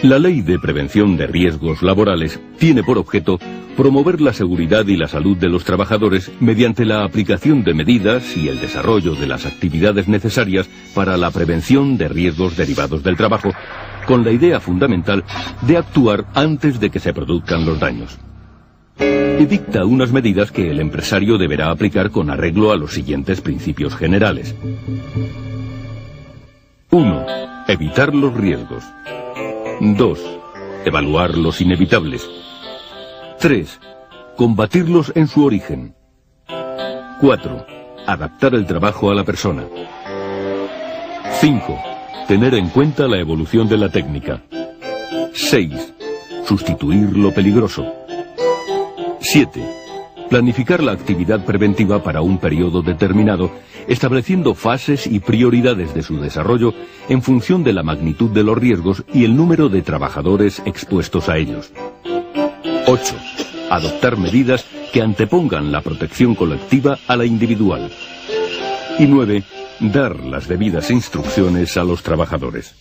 La Ley de Prevención de Riesgos Laborales tiene por objeto promover la seguridad y la salud de los trabajadores mediante la aplicación de medidas y el desarrollo de las actividades necesarias para la prevención de riesgos derivados del trabajo, con la idea fundamental de actuar antes de que se produzcan los daños. Y dicta unas medidas que el empresario deberá aplicar con arreglo a los siguientes principios generales. 1. Evitar los riesgos. 2. Evaluar los inevitables. 3. Combatirlos en su origen. 4. Adaptar el trabajo a la persona. 5. Tener en cuenta la evolución de la técnica. 6. Sustituir lo peligroso. 7. Planificar la actividad preventiva para un periodo determinado, estableciendo fases y prioridades de su desarrollo en función de la magnitud de los riesgos y el número de trabajadores expuestos a ellos. 8. Adoptar medidas que antepongan la protección colectiva a la individual. Y 9. Dar las debidas instrucciones a los trabajadores.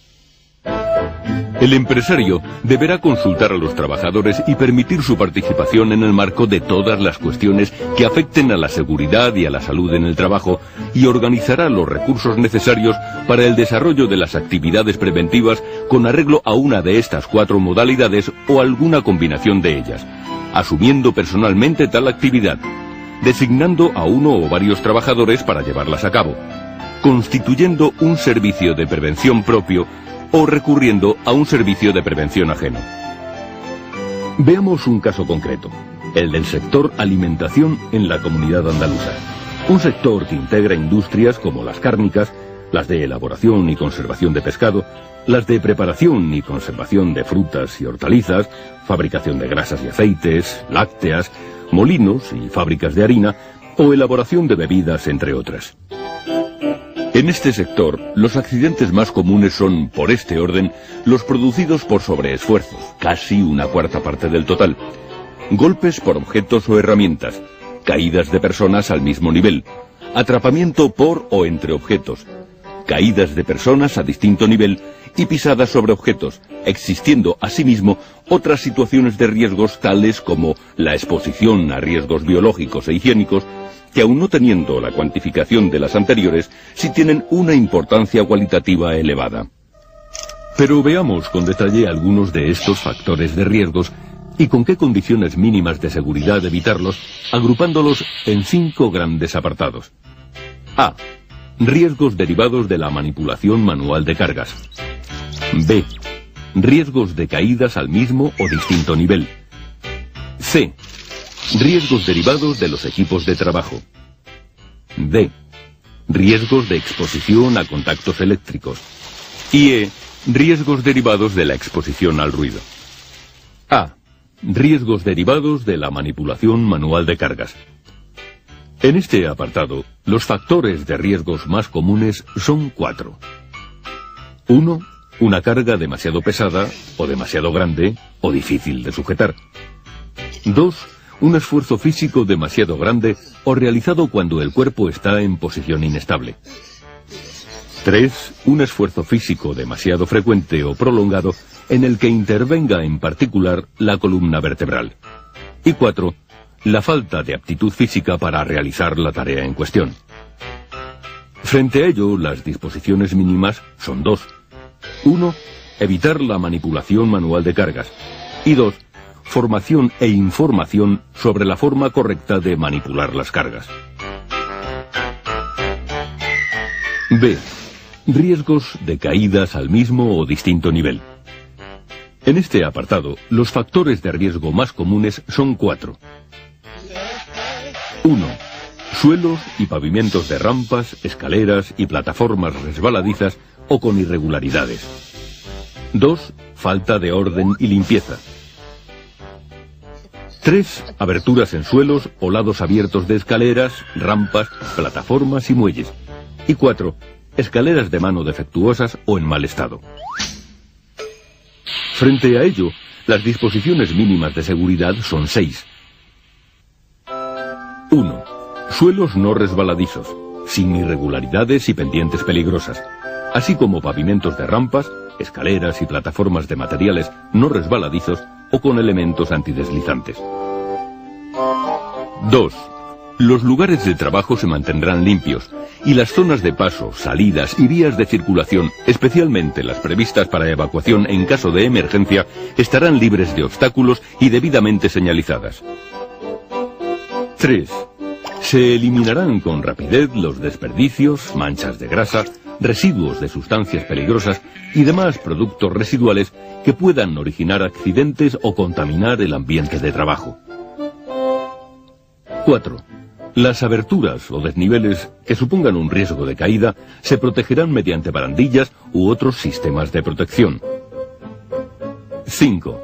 El empresario deberá consultar a los trabajadores y permitir su participación en el marco de todas las cuestiones que afecten a la seguridad y a la salud en el trabajo y organizará los recursos necesarios para el desarrollo de las actividades preventivas con arreglo a una de estas 4 modalidades o alguna combinación de ellas, asumiendo personalmente tal actividad, designando a uno o varios trabajadores para llevarlas a cabo, constituyendo un servicio de prevención propio o recurriendo a un servicio de prevención ajeno. Veamos un caso concreto, el del sector alimentación en la comunidad andaluza. Un sector que integra industrias como las cárnicas, las de elaboración y conservación de pescado, las de preparación y conservación de frutas y hortalizas, fabricación de grasas y aceites, lácteas, molinos y fábricas de harina o elaboración de bebidas, entre otras. En este sector, los accidentes más comunes son, por este orden, los producidos por sobreesfuerzos, casi una cuarta parte del total, golpes por objetos o herramientas, caídas de personas al mismo nivel, atrapamiento por o entre objetos, caídas de personas a distinto nivel y pisadas sobre objetos, existiendo asimismo otras situaciones de riesgos tales como la exposición a riesgos biológicos e higiénicos, que aun no teniendo la cuantificación de las anteriores, sí tienen una importancia cualitativa elevada. Pero veamos con detalle algunos de estos factores de riesgos y con qué condiciones mínimas de seguridad evitarlos, agrupándolos en 5 grandes apartados. A. Riesgos derivados de la manipulación manual de cargas. B. Riesgos de caídas al mismo o distinto nivel. C. Riesgos derivados de los equipos de trabajo. D. Riesgos de exposición a contactos eléctricos. Y E. Riesgos derivados de la exposición al ruido. A. Riesgos derivados de la manipulación manual de cargas. En este apartado, los factores de riesgos más comunes son 4. 1. Una carga demasiado pesada, o demasiado grande, o difícil de sujetar. 2. Un esfuerzo físico demasiado grande o realizado cuando el cuerpo está en posición inestable. 3. Un esfuerzo físico demasiado frecuente o prolongado en el que intervenga en particular la columna vertebral. Y 4. La falta de aptitud física para realizar la tarea en cuestión. Frente a ello, las disposiciones mínimas son 2. 1. Evitar la manipulación manual de cargas. Y 2. Formación e información sobre la forma correcta de manipular las cargas. B. Riesgos de caídas al mismo o distinto nivel. En este apartado, los factores de riesgo más comunes son 4. 1. Suelos y pavimentos de rampas, escaleras y plataformas resbaladizas o con irregularidades. 2. Falta de orden y limpieza. 3. Aberturas en suelos o lados abiertos de escaleras, rampas, plataformas y muelles. Y 4. Escaleras de mano defectuosas o en mal estado. Frente a ello, las disposiciones mínimas de seguridad son 6. 1. Suelos no resbaladizos, sin irregularidades y pendientes peligrosas, así como pavimentos de rampas, escaleras y plataformas de materiales no resbaladizos o con elementos antideslizantes. 2. Los lugares de trabajo se mantendrán limpios y las zonas de paso, salidas y vías de circulación, especialmente las previstas para evacuación en caso de emergencia, estarán libres de obstáculos y debidamente señalizadas. 3. Se eliminarán con rapidez los desperdicios, manchas de grasa, residuos de sustancias peligrosas y demás productos residuales que puedan originar accidentes o contaminar el ambiente de trabajo. 4. Las aberturas o desniveles que supongan un riesgo de caída se protegerán mediante barandillas u otros sistemas de protección. 5.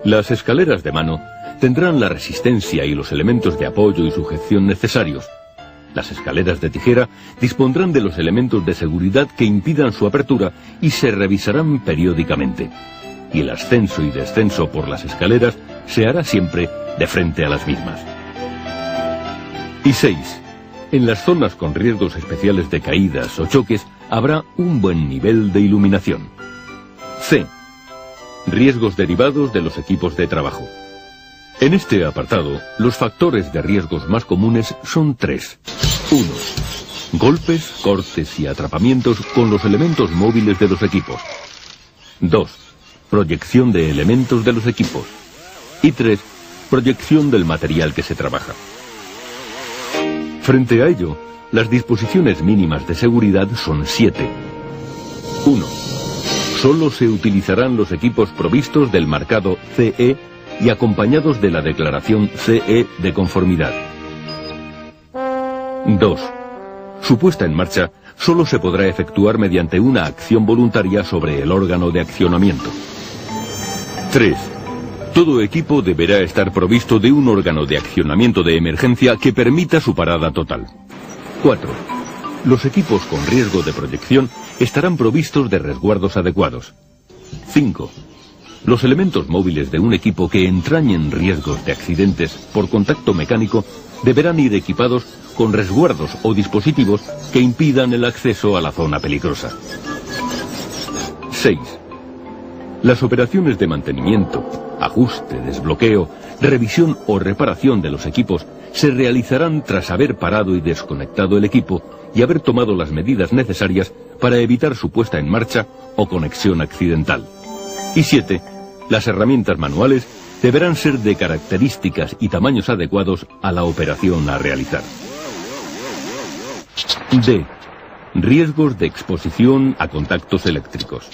Las escaleras de mano tendrán la resistencia y los elementos de apoyo y sujeción necesarios. Las escaleras de tijera dispondrán de los elementos de seguridad que impidan su apertura y se revisarán periódicamente. Y el ascenso y descenso por las escaleras se hará siempre de frente a las mismas. Y 6. En las zonas con riesgos especiales de caídas o choques habrá un buen nivel de iluminación. C. Riesgos derivados de los equipos de trabajo. En este apartado, los factores de riesgos más comunes son 3. 1. Golpes, cortes y atrapamientos con los elementos móviles de los equipos. 2. Proyección de elementos de los equipos. Y 3. Proyección del material que se trabaja. Frente a ello, las disposiciones mínimas de seguridad son 7. 1. Solo se utilizarán los equipos provistos del marcado CE y acompañados de la declaración CE de conformidad. 2. Su puesta en marcha solo se podrá efectuar mediante una acción voluntaria sobre el órgano de accionamiento. 3. Todo equipo deberá estar provisto de un órgano de accionamiento de emergencia que permita su parada total. 4. Los equipos con riesgo de proyección estarán provistos de resguardos adecuados. 5. Los elementos móviles de un equipo que entrañen riesgos de accidentes por contacto mecánico deberán ir equipados con resguardos o dispositivos que impidan el acceso a la zona peligrosa. 6. Las operaciones de mantenimiento, ajuste, desbloqueo, revisión o reparación de los equipos se realizarán tras haber parado y desconectado el equipo y haber tomado las medidas necesarias para evitar su puesta en marcha o conexión accidental. Y 7. Las herramientas manuales deberán ser de características y tamaños adecuados a la operación a realizar. D. Riesgos de exposición a contactos eléctricos.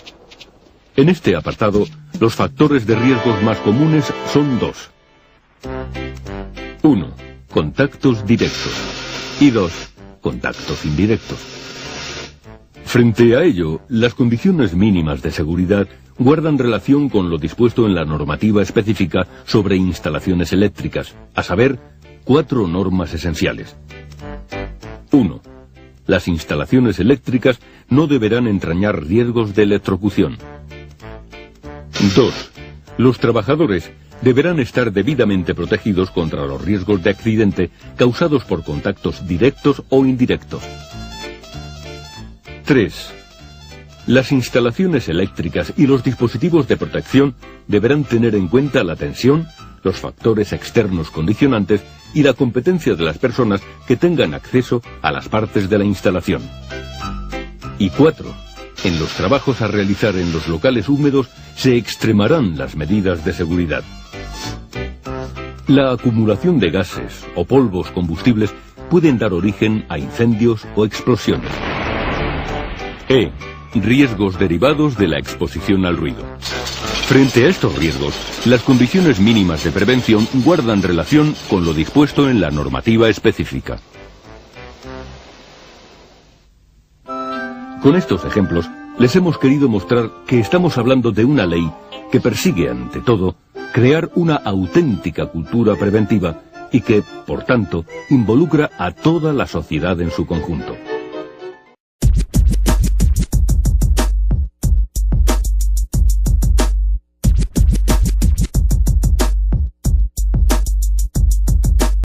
En este apartado, los factores de riesgos más comunes son 2. 1. Contactos directos. Y 2. Contactos indirectos. Frente a ello, las condiciones mínimas de seguridad guardan relación con lo dispuesto en la normativa específica sobre instalaciones eléctricas, a saber, 4 normas esenciales. 1. Las instalaciones eléctricas no deberán entrañar riesgos de electrocución. 2. Los trabajadores deberán estar debidamente protegidos contra los riesgos de accidente causados por contactos directos o indirectos. 3. Las instalaciones eléctricas y los dispositivos de protección deberán tener en cuenta la tensión, los factores externos condicionantes y la competencia de las personas que tengan acceso a las partes de la instalación. Y 4. En los trabajos a realizar en los locales húmedos se extremarán las medidas de seguridad. La acumulación de gases o polvos combustibles pueden dar origen a incendios o explosiones. E. Riesgos derivados de la exposición al ruido. Frente a estos riesgos, las condiciones mínimas de prevención guardan relación con lo dispuesto en la normativa específica. Con estos ejemplos, les hemos querido mostrar que estamos hablando de una ley que persigue, ante todo, crear una auténtica cultura preventiva y que, por tanto, involucra a toda la sociedad en su conjunto.